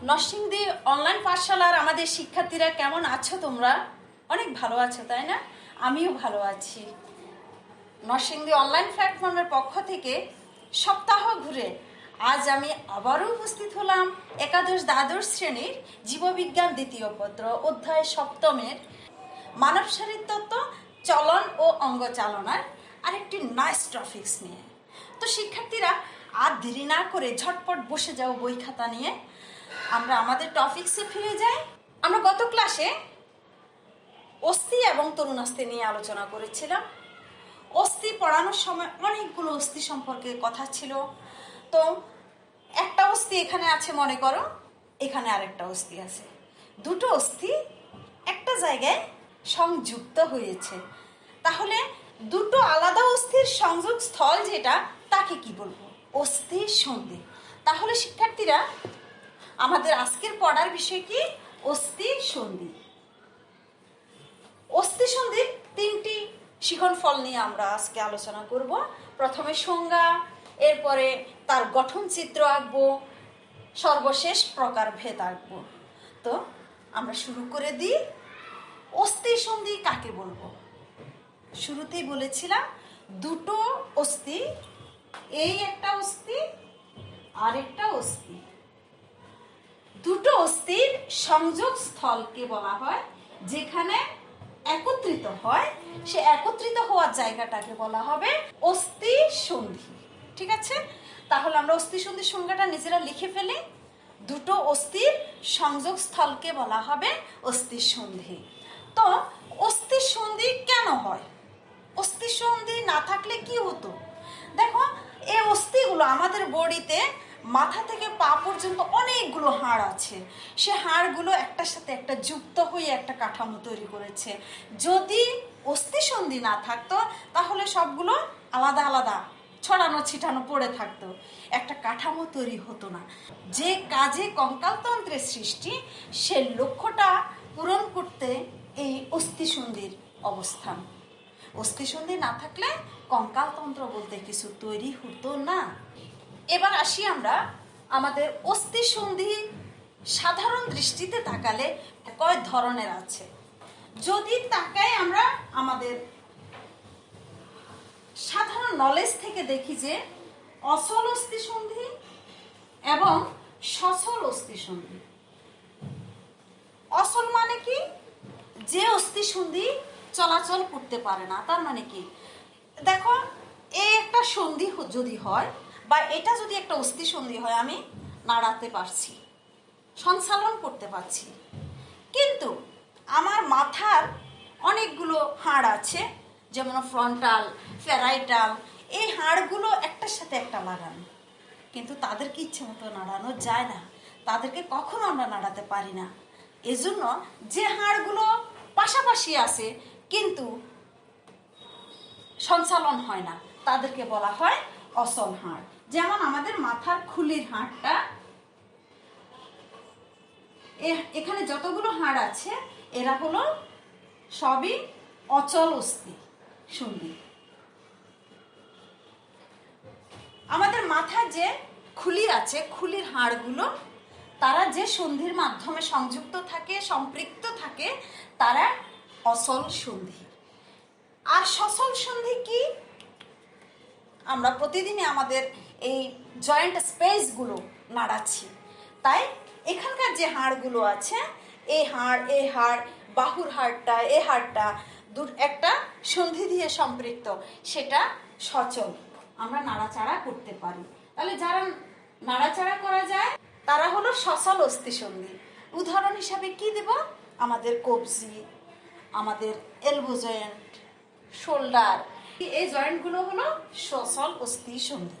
Narsingdi online পাঠশালার আমাদের শিক্ষার্থীরা কেমন আছো তোমরা? অনেক ভালো আছো, তাই না? আমিও ভালো আছি। নরসিংদী অনলাইন প্ল্যাটফর্মের পক্ষ থেকে সপ্তাহ ঘুরে আজ আমি আবারও উপস্থিত হলাম একাদশ দ্বাদশ শ্রেণীর জীববিজ্ঞান দ্বিতীয় পত্র অধ্যায় সপ্তমের মানব শারীরতত্ত্ব চলন ও অঙ্গচালনার আরেকটি নাইস টপিকস নিয়ে। তো শিক্ষার্থীরা আর দেরি না করে ঝটপট বসে যাও বই খাতা নিয়ে, আমরা আমাদের টপিকসে ফিরে যাই। আমরা গত ক্লাসে অস্থি এবং তরুণাস্থি নিয়ে আলোচনা করেছিলাম। অস্থি পড়ানোর সময় অনেকগুলো অস্থি সম্পর্কে কথা ছিল। তো একটা অস্থি এখানে আছে, মনে করো এখানে আরেকটা অস্থি আছে, দুটো অস্থি একটা জায়গায় সংযুক্ত হয়েছে। তাহলে দুটো আলাদা অস্থির সংযোগ স্থল যেটা, তাকে কি বলবো? অস্থি সন্ধি। তাহলে শিক্ষার্থীরা আমাদের আজকের পড়ার বিষয় কি? অস্থি সন্ধি। অস্থি সন্ধির তিনটি শিখন ফল নিয়ে আমরা আজকে আলোচনা করব। প্রথমে সংজ্ঞা, এরপরে তার গঠন চিত্র আঁকবো, সর্বশেষ প্রকার ভেদ আঁকবো। তো আমরা শুরু করে দিই। অস্থি সন্ধি কাকে বলবো? শুরুতেই বলেছিলাম দুটো অস্থি, এই একটা অস্থি আর একটা অস্থি, দুটো অস্থির সংযোগ স্থলকে বলা হয়, যেখানে একত্রিত হয় সে একত্রিত হওয়ার জায়গাটাকে বলা হবে অস্থি সন্ধি। ঠিক আছে, তাহলে আমরা অস্থি সন্ধির সংজ্ঞাটা নিজেরা লিখে ফেলি। দুটো অস্থির সংযোগ স্থলকে বলা হবে অস্থি সন্ধি। তো অস্থি সন্ধি কেন হয়? অস্থি সন্ধি না থাকলে কি হতো? দেখো, এই অস্থিগুলো আমাদের বডিতে মাথা থেকে পা পর্যন্ত অনেকগুলো হাড় আছে। সে হাড়গুলো একটার সাথে একটা যুক্ত হয়ে একটা কাঠামো তৈরি করেছে। যদি অস্থি সন্ধি না থাকতো তাহলে সবগুলো আলাদা আলাদা ছড়ানো ছিটানো পড়ে থাকতো, একটা কাঠামো তৈরি হতো না। যে কাজে কঙ্কালতন্ত্রের সৃষ্টি, সে লক্ষ্যটা পূরণ করতে এই অস্থি সন্ধির অবস্থান। অস্থি সন্ধি না থাকলে কঙ্কালতন্ত্র বলতে কিছু তৈরি হতো না। এবার আসি আমরা আমাদের অস্থি সন্ধি সাধারণ দৃষ্টিতে তাকালে কয় ধরনের আছে। যদি তাকাই আমরা আমাদের সাধারণ নলেজ থেকে দেখি যে অচল অস্থি সন্ধি এবং সচল অস্থি সন্ধি। অচল মানে কি? যে অস্থি সন্ধি চলাচল করতে পারে না। তার মানে কি? দেখো, এই একটা সন্ধি যদি হয় বা এটা যদি একটা অস্থি সন্ধি হয়, আমি নাড়াতে পারছি, সঞ্চালন করতে পারছি, কিন্তু আমার মাথার অনেকগুলো হাড় আছে, যেমন ফ্রন্টাল, প্যারাইটাল, এই হাড়গুলো একটার সাথে একটা লাগানো, কিন্তু তাদেরকে ইচ্ছে মতো নাড়ানো যায় না, তাদেরকে কখনো আমরা নাড়াতে পারি না। এজন্য যে হাড়গুলো পাশাপাশি আছে কিন্তু সঞ্চালন হয় না, তাদেরকে বলা হয় অচল হাড়। যেমন আমাদের মাথার খুলির হাড়টা, এখানে যতগুলো হাড় আছে এরা হলো সবই অচল অস্থি সন্ধি। আমাদের মাথায় যে খুলি আছে, খুলির হাড়গুলো তারা যে সন্ধির মাধ্যমে সংযুক্ত থাকে, সম্পৃক্ত থাকে, তারা অচল সন্ধি। আর সচল সন্ধি কি? আমরা প্রতিদিনই আমাদের এই জয়েন্ট স্পেসগুলো নাড়াচ্ছি, তাই এখানকার যে হাড়গুলো আছে, এই হাড়, বাহুর হাড়টা, এই হাড়টা একটা সন্ধি দিয়ে সম্পৃক্ত, সেটা সচল, আমরা নাড়াচাড়া করতে পারি। তাহলে যারা নাড়াচাড়া করা যায় তারা হলো সচল অস্থি সন্ধি। উদাহরণ হিসাবে কি দেব? আমাদের কবজি, আমাদের এলবো জয়েন্ট, শোল্ডার, এই জয়েন্টগুলো হলো সচল অস্থি সন্ধি।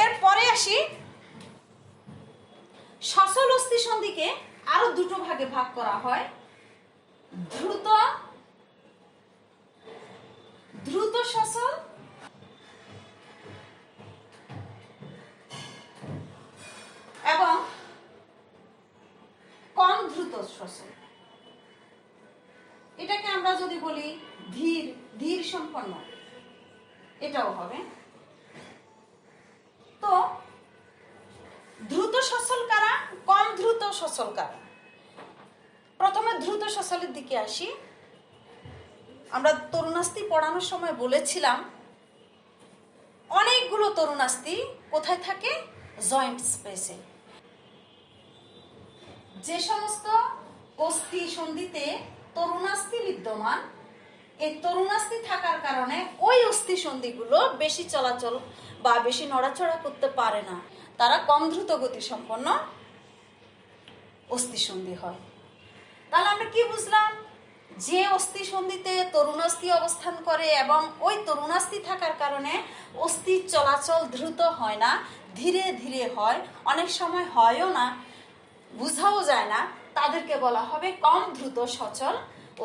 এরপরে আসি, সচল অস্থি সন্ধিকে আরো দুটো ভাগে ভাগ করা হয়। দ্রুত সচল এবং কম দ্রুত সচল। এটাকে আমরা যদি বলি ধীর সম্পন্ন, এটাও হবে। তো দ্রুত সচল সচল কারা? প্রথমে দ্রুত সচলের দিকে আসি। আমরা তরুণাস্থি পড়ানোর সময় বলেছিলাম অনেকগুলো তরুণাস্থি কোথায় থাকে? জয়েন্ট স্পেসে। যে সমস্ত অস্থি সন্ধিতে তরুণাস্থি বিদ্যমান, এই তরুণাস্থি থাকার কারণে ওই অস্থি সন্ধিগুলো বেশি চলাচল বা বেশি নড়াচড়া করতে পারে না, তারা কম দ্রুত গতি সম্পন্ন অস্থি সন্ধি হয়। তাহলে আমরা কি বুঝলাম? যে অস্থি সন্ধিতে তরুণাস্থি অবস্থান করে এবং ওই তরুণাস্থি থাকার কারণে অস্থির চলাচল দ্রুত হয় না, ধীরে ধীরে হয়, অনেক সময় হয়ও না, বুঝাও যায় না, তাদেরকে বলা হবে কম দ্রুত সচল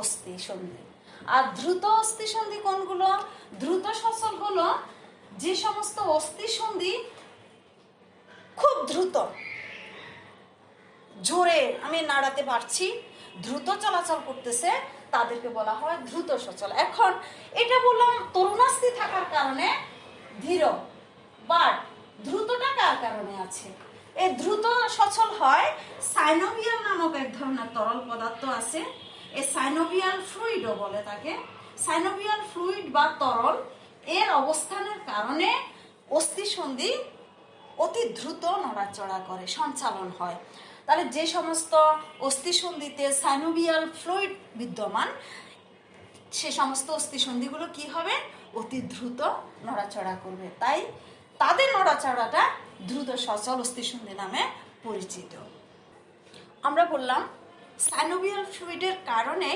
অস্থি সন্ধি। আর দ্রুত অস্থি সন্ধি কোনগুলো? দ্রুত সচল হলো যে সমস্ত অস্থি সন্ধি খুব দ্রুত, জোরে আমি নাড়াতে পারছি, দ্রুত চলাচল করতেছে, তাদেরকে বলা হয় দ্রুত সচল। এখন এটা বললাম তরুণাস্থি থাকার কারণে ধীর, বাট দ্রুতটা কার কারণে আছে? এই দ্রুত সচল হয় সাইনোভিয়াল নামক এক ধরনের তরল পদার্থ আছে, এই সাইনোভিয়াল ফ্লুইডও বলে তাকে। সাইনোভিয়াল ফ্লুইড বা তরল এর অবস্থানের কারণে অস্থি সন্ধি অতি দ্রুত নড়াচড়া করে, সঞ্চালন হয়। তাহলে যে সমস্ত অস্থি সন্ধিতে সাইনোভিয়াল ফ্লুইড বিদ্যমান, সে সমস্ত অস্থি সন্ধিগুলো কি হবে? অতি দ্রুত নড়াচড়া করবে, তাই তাদের নড়াচড়াটা দ্রুত সচল অস্থি সন্ধি নামে পরিচিত। আমরা বললাম সাইনোভিয়াল ফ্লুইডের কারণে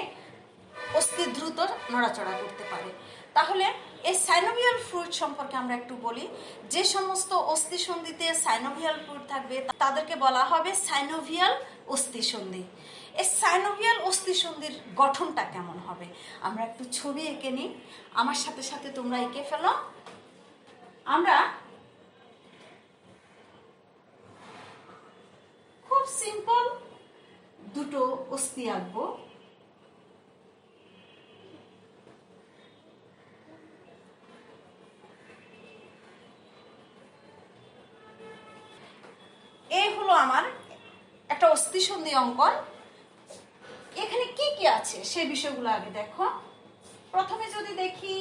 অস্থি দ্রুত নড়াচড়া করতে পারে। তাহলে এই সাইনোভিয়াল ফ্লুইড সম্পর্কে আমরা একটু বলি। যে সমস্ত অস্থি সন্ধিতে সাইনোভিয়াল ফ্লুইড থাকবে তাদেরকে বলা হবে সাইনোভিয়াল অস্থি সন্ধি। এই সাইনোভিয়াল অস্থি সন্ধির গঠনটা কেমন হবে আমরা একটু ছবি এঁকে নিই, আমার সাথে সাথে তোমরা এঁকে ফেলো। আমরা খুব সিম্পল দুটো অস্থি আঁকবো। এই হলো আমার একটা অস্থি সন্ধি অঙ্কন। এখানে কি কি আছে সে বিষয়গুলো আগে দেখো। প্রথমে যদি দেখি,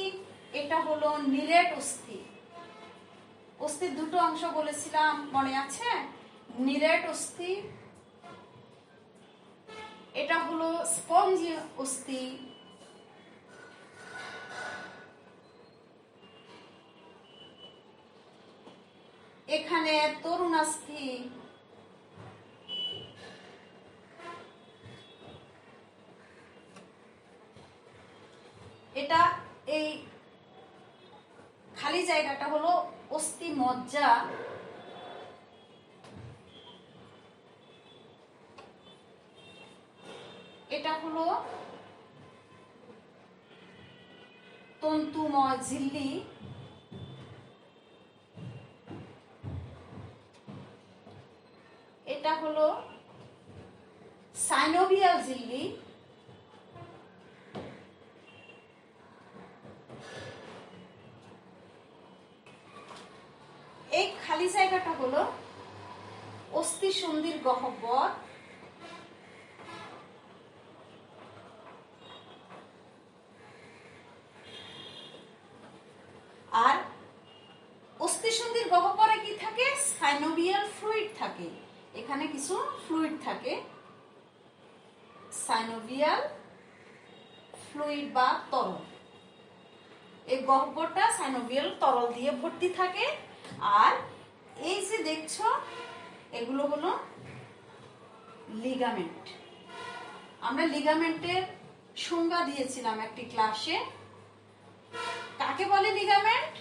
এটা হলো নিরেট অস্থি। অস্থির দুটো অংশ বলেছিলাম, মনে আছে? নিরেট অস্থি, এটা হলো স্পঞ্জি অস্থি, এখানে তরুণাস্থি, এটা এই খালি জায়গাটা হলো অস্থি মজ্জা, এটা হলো তন্তুময় ঝিল্লি, এটা হলো সাইনোভিয়াল ঝিল্লি, এই খালি জায়গাটা হলো অস্থি সন্ধির গহ্বর, আর অস্থি সন্ধির গহ্বরে কি থাকে? সাইনোভিয়াল ফ্লুইড থাকে, এখানে কিছু ফ্লুইড থাকে, সাইনোভিয়াল ফ্লুইড বা তরল। এই গহ্বরটা সাইনোভিয়াল তরল দিয়ে ভর্তি থাকে। আর এই যে দেখছো এগুলো হলো লিগামেন্ট। আমরা লিগামেন্টের সংজ্ঞা দিয়েছিলাম একটি ক্লাসে। কাকে বলে লিগামেন্ট?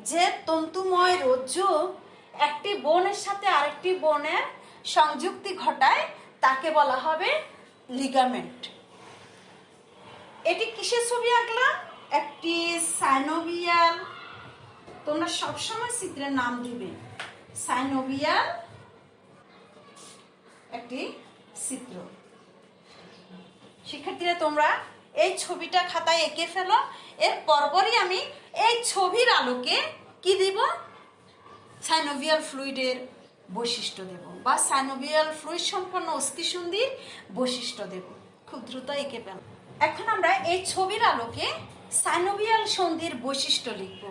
যে তন্তুময় রজ্জু একটি বোনের সাথে আরেকটি বোনের সংযুক্তি ঘটায় তাকে বলা হবে লিগামেন্ট। এটি কিসের ছবি আঁকলাম? একটি সাইনোভিয়াল, তোমরা সবসময় চিত্রের নাম দিবে, সাইনোভিয়াল একটি চিত্র। শিক্ষার্থীরা তোমরা এই ছবিটা খাতায় এঁকে ফেলো। এর পরপরই আমি এই ছবির আলোকে কি দিব? সাইনোভিয়াল ফ্লুইডের বৈশিষ্ট্য দেব বা সাইনোভিয়াল ফ্লুইড সম্পন্ন অস্থিসন্ধির বৈশিষ্ট্য দেব। খুব দ্রুত এঁকে পেলাম। এখন আমরা এই ছবির আলোকে সাইনোভিয়াল সন্ধির বৈশিষ্ট্য লিখব।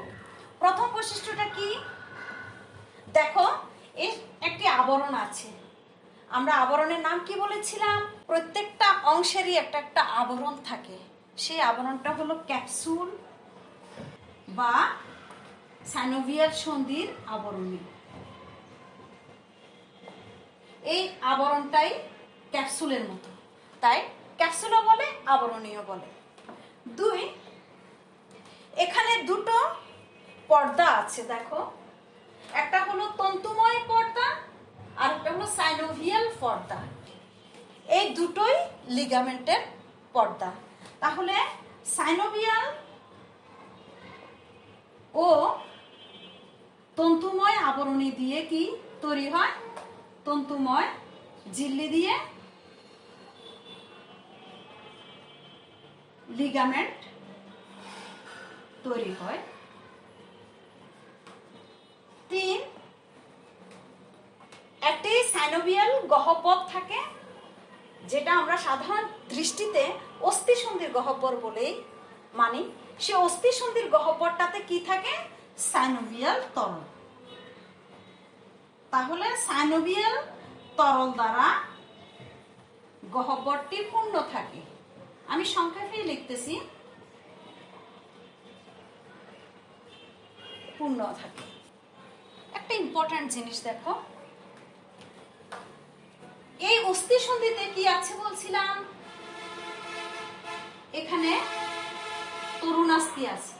প্রথম বৈশিষ্ট্যটা কি? দেখো, এর একটি আবরণ আছে। আমরা আবরণের নাম কি বলেছিলাম? প্রত্যেকটা অংশেরই একটা একটা আবরণ থাকে। সেই আবরণটা হলো ক্যাপসুল বা সাইনোভিয়াল সন্ধির আবরণী। এই আবরণটাই ক্যাপসুলের মতো, তাই ক্যাপসুলও বলে, আবরণীয় বলে। 2, এখানে দুটো পর্দা আছে। দেখো, একটা হলো তন্তুময় পর্দা আর একটা হলো সাইনোভিয়াল পর্দা। এই দুটোই লিগামেন্টের পর্দা। তাহলে সাইনোভিয়াল ও তন্তুময় আবরণী দিয়ে কি তৈরি হয়? তন্তুময় ঝিল্লি দিয়ে লিগামেন্ট তৈরি হয়। 3, একটি সাইনোভিয়াল গহ্বর থাকে, যেটা আমরা সাধারণ দৃষ্টিতে অস্থিসন্ধির গহ্বর বলেই মানি। সে অস্থিসন্ধির গহ্বরটাতে কি থাকে? সাইনোভিয়াল তরল। তাহলে সাইনোভিয়াল তরল দ্বারা গহ্বরটি পূর্ণ থাকে। আমি সংক্ষেপে লিখতেছি, পূর্ণ থাকে। একটা ইম্পর্টেন্ট জিনিস দেখো, এই অস্থিসন্ধিতে কি আছে বলছিলাম? এখানে তরুণাস্থি আছে।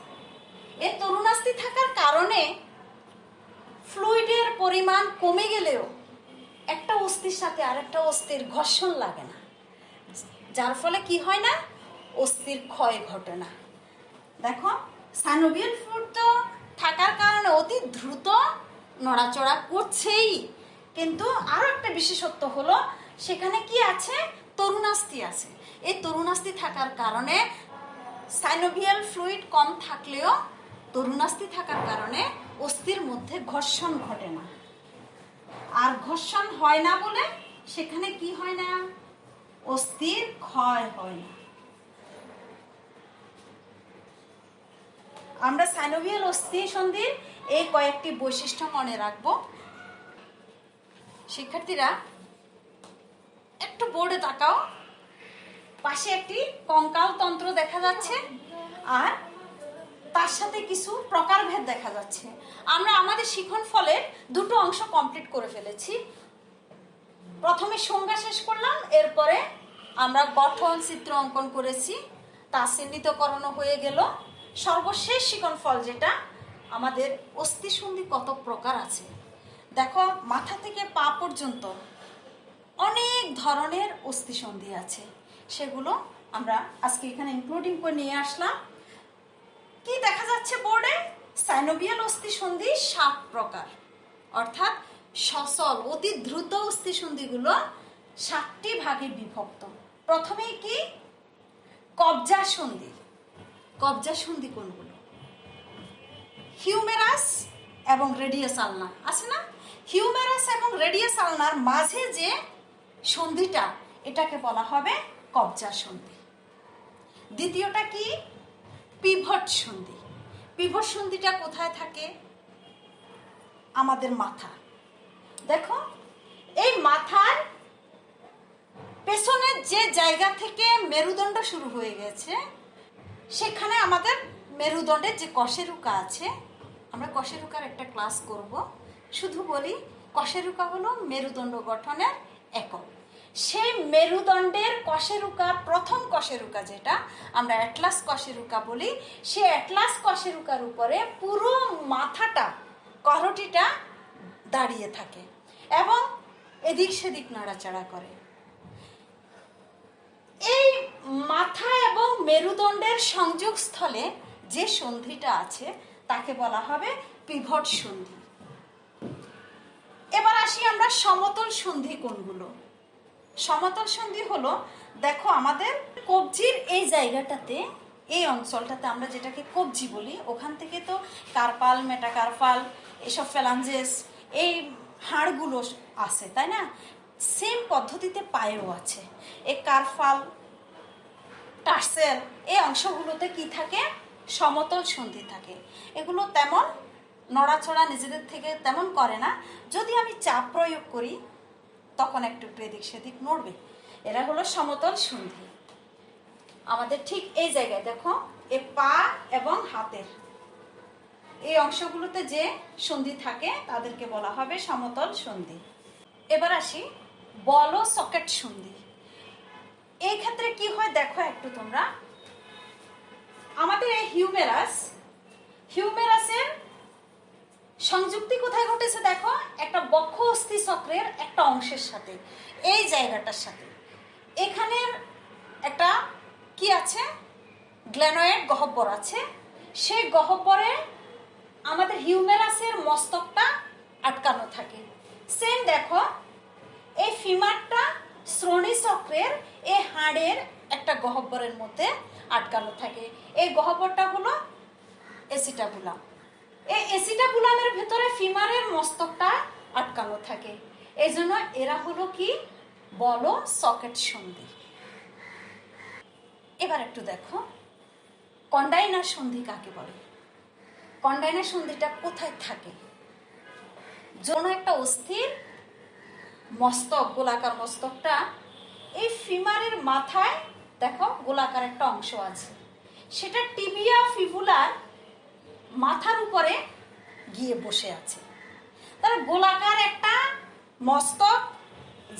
এই তরুণাস্থি থাকার কারণে ফ্লুইডের পরিমাণ কমে গেলেও একটা অস্থির সাথে আরেকটা অস্থির ঘর্ষণ লাগে না, যার ফলে কি হয় না? অস্থির ক্ষয় ঘটে না। দেখো, সাইনোভিয়াল ফ্লুইড তো থাকার কারণে অতি দ্রুত নড়াচড়া করছেই, কিন্তু আরো একটা বিশেষত্ব হলো সেখানে কি আছে? তরুণাস্থি আছে। এই তরুণাস্থি থাকার কারণে সাইনোভিয়াল ফ্লুইড কম থাকলেও তরুণাস্থি থাকার কারণে অস্থির মধ্যে ঘর্ষণ ঘটে না। আর ঘর্ষণ হয় না বলে সেখানে কি হয় না? অস্থির ক্ষয় হয় না। আমরা সাইনোভিয়াল অস্থিসন্ধির এই কয়েকটি বৈশিষ্ট্য মনে রাখবো। শিক্ষার্থীরা একটু বোর্ডে তাকাও। পাশে একটি কঙ্কাল তন্ত্র দেখা যাচ্ছে আর তার সাথে কিছু প্রকারভেদ দেখা যাচ্ছে। আমরা আমাদের শিখন ফলের দুটো অংশ কমপ্লিট করে ফেলেছি। প্রথমে সংজ্ঞা শেষ করলাম, এরপরে আমরা গঠন চিত্র অঙ্কন করেছি, তা চিহ্নিতকরণও হয়ে গেল। সর্বশেষ শিখন ফল যেটা, আমাদের অস্থিসন্ধি কত প্রকার আছে। দেখো, মাথা থেকে পা পর্যন্ত অনেক ধরনের অস্থিসন্ধি আছে, সেগুলো আমরা আজকে এখানে ইনক্লুডিং করে নিয়ে আসলাম। কি দেখা যাচ্ছে বোর্ডে? সাইনোভিয়াল অস্থিসন্ধি 7 প্রকার, অর্থাৎ সচল অতি দ্রুত অস্থিসন্ধিগুলো 7টি ভাগে বিভক্ত। প্রথমেই কি? কবজা সন্ধি। কবজা সন্ধি কোনগুলো? হিউমেরাস এবং রেডিয়াস আলনা আছে না? হিউমেরাস এবং রেডিয়াস আলনার মাঝে যে সন্ধিটা, এটাকে বলা হবে কবজা সন্ধি। দ্বিতীয়টা কি? পিভট সন্ধি। পিভট সন্ধিটা কোথায় থাকে? আমাদের মাথা। দেখো, এই মাথার পেছনের যে জায়গা থেকে মেরুদণ্ড শুরু হয়ে গেছে, সেখানে আমাদের মেরুদণ্ডের যে কশেরুকা আছে, আমরা কশেরুকার একটা ক্লাস করব। শুধু বলি, কশেরুকা হলো মেরুদণ্ড গঠনের একক। সেই মেরুদণ্ডের কশেরুকা, প্রথম কশেরুকা যেটা আমরা অ্যাটলাস কশেরুকা বলি, সে অ্যাটলাস কশেরুকার উপরে পুরো মাথাটা, করটিটা দাঁড়িয়ে থাকে এবং এদিক সেদিক নাড়াচাড়া করে। এই মাথা এবং মেরুদণ্ডের সংযোগস্থলে যে সন্ধিটা আছে তাকে বলা হবে পিভট সন্ধি। এবার আসি আমরা সমতল সন্ধি কোনগুলো। সমতল সন্ধি হলো, দেখো আমাদের কবজির এই জায়গাটাতে, এই অঞ্চলটাতে আমরা যেটাকে কবজি বলি, ওখান থেকে তো কার্পাল, মেটাকার্পাল, এসব ফ্যালাঞ্জেস, এই হাড়গুলো আছে, তাই না? সেম পদ্ধতিতে পায়েও আছে। এই কার্পাল, টার্সেল, এই অংশগুলোতে কি থাকে? সমতল সন্ধি থাকে। এগুলো তেমন নড়াচড়া নিজেদের থেকে তেমন করে না। যদি আমি চাপ প্রয়োগ করি তখন একটু এদিক সেদিক নড়বে। এরা হলো সমতল সন্ধি। আমাদের ঠিক এই জায়গায় দেখো, এ পা এবং হাতের এই অংশগুলোতে যে সন্ধি থাকে তাদেরকে বলা হবে সমতল সন্ধি। এবার আসি বল ও সকেট সন্ধি। এই ক্ষেত্রে কি হয় দেখো একটু তোমরা, আমাদের এই হিউমেরাসের সংযুক্তি কোথায় ঘটেছে দেখো, একটা বক্ষ অস্থি চক্রের একটা অংশের সাথে, এই জায়গাটার সাথে। এখানের একটা কি আছে? গ্ল্যানয়েড গহ্বর আছে। সেই গহ্বরে আমাদের হিউমেরাসের মস্তকটা আটকানো থাকে। সেম দেখো, এই ফিমারটা শ্রোণী চক্রের এই হাড়ের একটা গহ্বরের মধ্যে আটকানো থাকে। এই গহ্বরটা হলো এসিটাবুলাম। এই এসিটাবুলামের ভেতরে ফিমারের মস্তকটা আটকানো থাকে। এই জন্য এরা হলো কি? বল সকেট সন্ধি। এবার একটু দেখো কন্ডাইনার সন্ধি কাকে বলে। কন্ডাইনার সন্ধিটা কোথায় থাকে? যৌন একটা অস্থির মস্তক, গোলাকার মস্তকটা, এই ফিমারের মাথায় দেখো গোলাকার একটা অংশ আছে, সেটা টিবিয়া ফিবুলার মাথার উপরে গিয়ে বসে আছে। তাহলে গোলাকার একটা মস্তক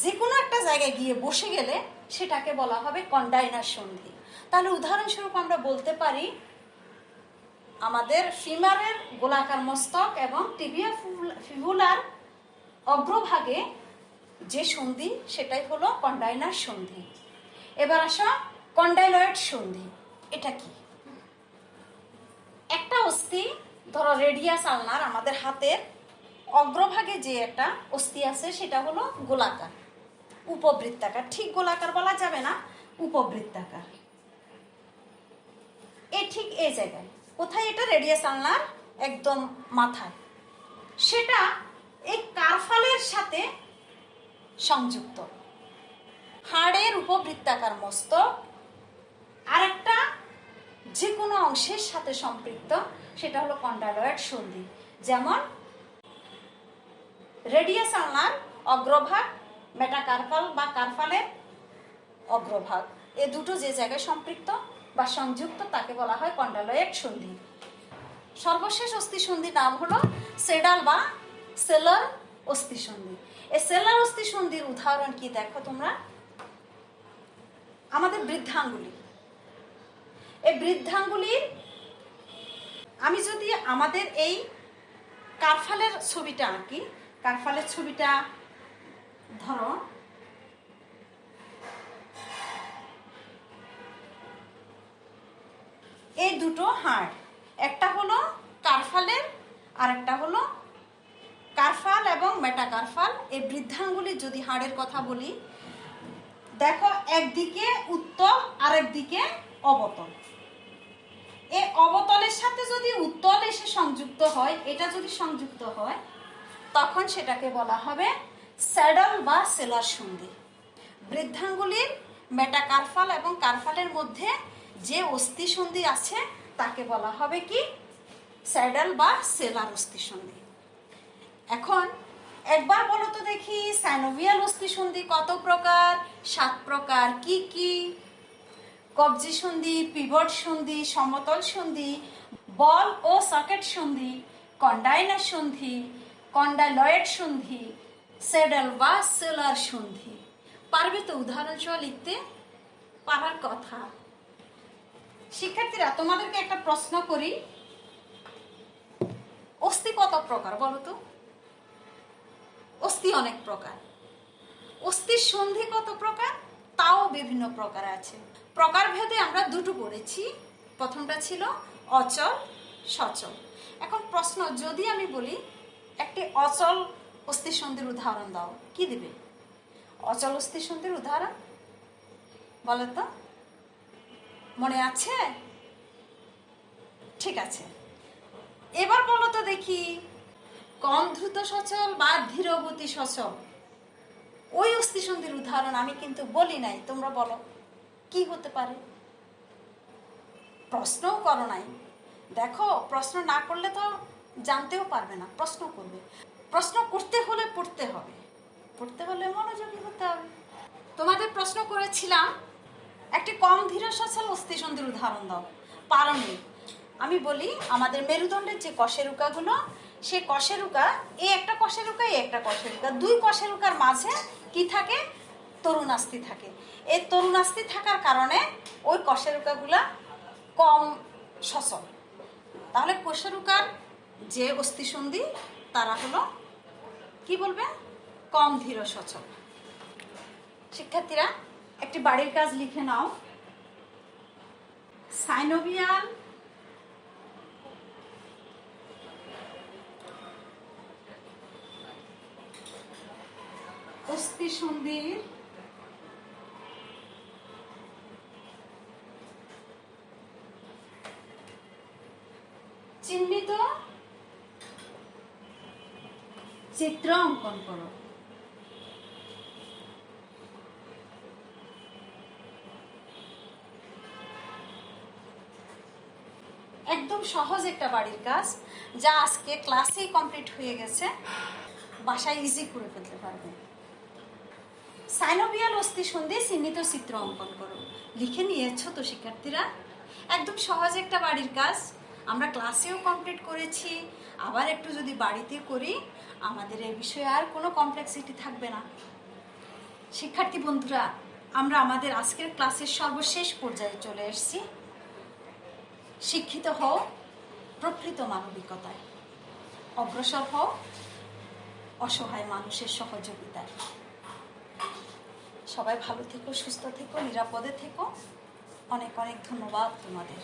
যে কোনো একটা জায়গায় গিয়ে বসে গেলে সেটাকে বলা হবে কন্ডাইনার সন্ধি। তাহলে উদাহরণস্বরূপ আমরা বলতে পারি আমাদের ফিমারের গোলাকার মস্তক এবং টিবিয়া ফিবুলার অগ্রভাগে যে সন্ধি সেটাই হলো কন্ডাইনার সন্ধি। এবার আসো কন্ডাইলয়েড সন্ধি। এটা কি? একটা অস্থি, ধরো রেডিয়াস আলনার, আমাদের হাতের অগ্রভাগে যে একটা অস্থি আছে সেটা হলো গোলাকার, উপবৃত্তাকার। ঠিক গোলাকার বলা যাবে না, উপবৃত্তাকার। ঠিক এই জায়গায় কোথায়? এটা রেডিয়াস আলনার একদম মাথায়। সেটা এই কার্পালের সাথে সংযুক্ত। হাড়ের উপবৃত্তাকার মস্তক আরেকটা যে কোনো অংশের সাথে সম্পৃক্ত, সেটা হলো কন্ডাইলয়েড সন্ধি। যেমন রেডিয়াস আলনার অগ্রভাগ, মেটাকার্পাল বা কার্পালের অগ্রভাগ, এ দুটো যে জায়গায় সম্পৃক্ত বা সংযুক্ত তাকে বলা হয় কন্ডাইলয়েড সন্ধি। সর্বশেষ অস্থি সন্ধির নাম হলো সেডাল বা সেলার অস্থি সন্ধি। এই সেলার অস্থি সন্ধির উদাহরণ কি দেখো তোমরা, আমাদের বৃদ্ধাঙ্গুলি। এই বৃদ্ধাঙ্গুলির, আমি যদি আমাদের এই কার্পালের ছবিটা আঁকি, কার্পালের ছবিটা ধরো এই দুটো হাড়, একটা হলো কার্পালের আর একটা হলো কার্পাল এবং মেটাকার্পাল। এই বৃদ্ধাঙ্গুলির যদি হাড়ের কথা বলি, দেখো একদিকে উত্তল আর একদিকে অবতল। এই অবতলের সাথে যদি উত্তল এসে সংযুক্ত হয়, এটা যদি সংযুক্ত হয় তখন সেটাকে বলা হবে স্যাডল বা সেলার সন্ধি। বৃদ্ধাঙ্গুলির মেটাকার্পাল এবং কার্পালের মধ্যে যে অস্থি সন্ধি আছে তাকে বলা হবে কি? স্যাডল বা সেলার অস্থি সন্ধি। এখন একবার বলো তো দেখি, সাইনোভিয়াল অস্থি সন্ধি কত প্রকার? 7 প্রকার। কি কি? কবজি সন্ধি, পিভট সন্ধি, সমতল সন্ধি, বল ও সকেট সন্ধি, কন্ডাইনার সন্ধি, কন্ডাইলয়েড সন্ধি, স্যাডল বা সেলার সন্ধি। পারবে তো উদাহরণ সহ লিখতে? পারার কথা। শিক্ষার্থীরা, তোমাদেরকে একটা প্রশ্ন করি, অস্থি কত প্রকার বলো তো? অস্থি অনেক প্রকার। অস্থির সন্ধি কত প্রকার? তাও বিভিন্ন প্রকার আছে। প্রকারভেদে আমরা দুটো পড়েছি। প্রথমটা ছিল অচল, সচল। এখন প্রশ্ন, যদি আমি বলি একটি অচল অস্থি সন্ধির উদাহরণ দাও, কি দিবে? অচল অস্থি সন্ধির উদাহরণ বলো তো, মনে আছে? ঠিক আছে, এবার বলো তো দেখি, কম দ্রুত সচল বা ধীরগতি সচল, ওই অস্থিসন্ধির উদাহরণ আমি কিন্তু বলি নাই। তোমরা বলো কি হতে পারে? প্রশ্নও করো নাই। দেখো, প্রশ্ন না করলে তো জানতেও পারবে না, প্রশ্ন করবে। প্রশ্ন করতে হলে পড়তে হবে, পড়তে হলে মনোযোগী হতে হবে। তোমাদের প্রশ্ন করেছিলাম একটি কম ধীর সচল অস্থিসন্ধির উদাহরণ দাও, পারোনি। আমি বলি, আমাদের মেরুদণ্ডের যে কশেরুকাগুলো, সেই কশেরুকা, এই একটা কশেরুকা, এই একটা কশেরুকা, দুই কশেরুকার মাঝে কি থাকে? তরুণাস্থি থাকে। এই তরুণাস্থি থাকার কারণে ওই কশেরুকাগুলা কম সচল। তাহলে কশেরুকার যে অস্থিসন্ধি তারা হলো কি বলবে? কম ধীর সচল। শিক্ষার্থীরা একটি বাড়ির কাজ লিখে নাও। সাইনোভিয়াল অস্থিসন্ধির চিহ্নিত চিত্র অঙ্কন করো। একদম সহজ একটা বাড়ির কাজ, যা আজকে ক্লাসেই কমপ্লিট হয়ে গেছে, বাসায় ইজি করে ফেলতে পারবে। সাইনোভিয়াল অস্থিসন্ধি চিহ্নিত চিত্র অঙ্কন করো। লিখে নিয়েছো তো শিক্ষার্থীরা? একদম সহজ একটা বাড়ির কাজ, আমরা ক্লাসেও কমপ্লিট করেছি। আবার একটু যদি বাড়িতে করি, আমাদের এই বিষয়ে আর কোনো কমপ্লেক্সিটি থাকবে না। শিক্ষার্থী বন্ধুরা, আমরা আমাদের আজকের ক্লাসের সর্বশেষ পর্যায়ে চলে এসেছি। শিক্ষিত হও প্রকৃত মানবিকতায়, অগ্রসর হও অসহায় মানুষের সহযোগিতায়। সবাই ভালো থেকো, সুস্থ থেকো, নিরাপদে থেকো। অনেক অনেক ধন্যবাদ তোমাদের।